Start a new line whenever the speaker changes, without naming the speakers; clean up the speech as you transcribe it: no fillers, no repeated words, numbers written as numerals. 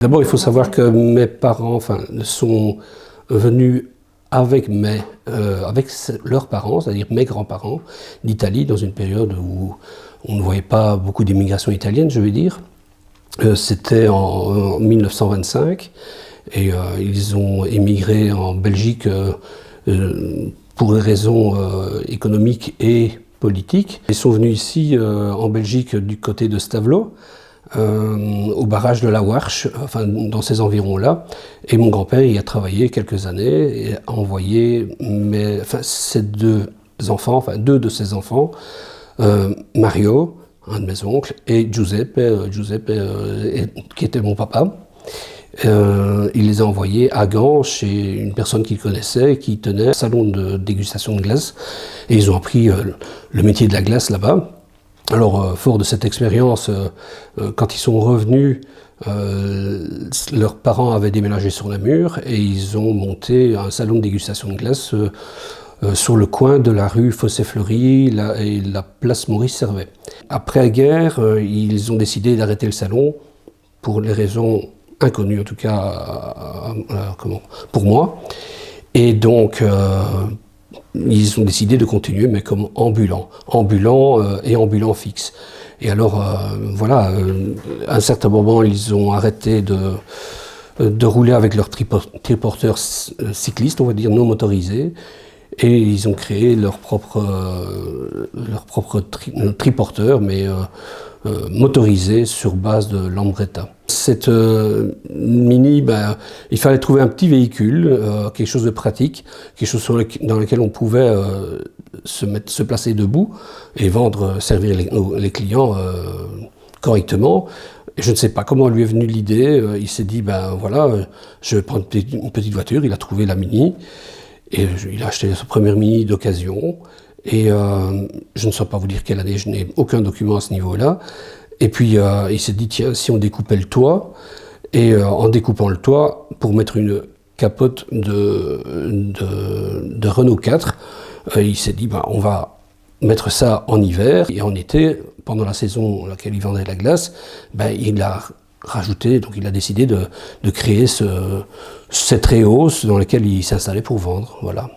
D'abord, il faut savoir que mes parents sont venus avec leurs parents, c'est-à-dire mes grands-parents, d'Italie, dans une période où on ne voyait pas beaucoup d'immigration italienne, je vais dire. C'était en 1925, et ils ont émigré en Belgique pour des raisons économiques et politiques. Ils sont venus ici en Belgique du côté de Stavelot, au barrage de la Warche, enfin dans ces environs-là. Et mon grand-père y a travaillé quelques années et a envoyé ces deux de ses enfants, Mario, un de mes oncles, et Giuseppe, qui était mon papa. Il les a envoyés à Gand chez une personne qu'ils connaissaient qui tenait un salon de dégustation de glace. Et ils ont appris le métier de la glace là-bas. Alors, fort de cette expérience, quand ils sont revenus, leurs parents avaient déménagé sur Namur et ils ont monté un salon de dégustation de glace sur le coin de la rue Fossé-Fleury et la place Maurice-Servet. Après-guerre, ils ont décidé d'arrêter le salon pour des raisons inconnues, en tout cas pour moi. Et donc, ils ont décidé de continuer, mais comme ambulant et ambulant fixe. Et alors, à un certain moment, ils ont arrêté de rouler avec leur triporteur cycliste, on va dire, non motorisé, et ils ont créé leur propre triporteur, mais motorisé sur base de Lambretta. Cette Mini, il fallait trouver un petit véhicule, quelque chose de pratique, quelque chose dans lequel on pouvait se placer debout et servir les clients correctement. Et je ne sais pas comment lui est venue l'idée. Il s'est dit, je vais prendre une petite voiture. Il a trouvé la Mini et il a acheté sa première Mini d'occasion. Et je ne saurais pas vous dire quelle année, je n'ai aucun document à ce niveau-là. Et puis il s'est dit, tiens, si on découpait le toit, et en découpant le toit, pour mettre une capote de Renault 4, il s'est dit, on va mettre ça en hiver, et en été, pendant la saison à laquelle il vendait de la glace, il a rajouté, donc il a décidé de créer cette réhausse dans laquelle il s'installait pour vendre, voilà.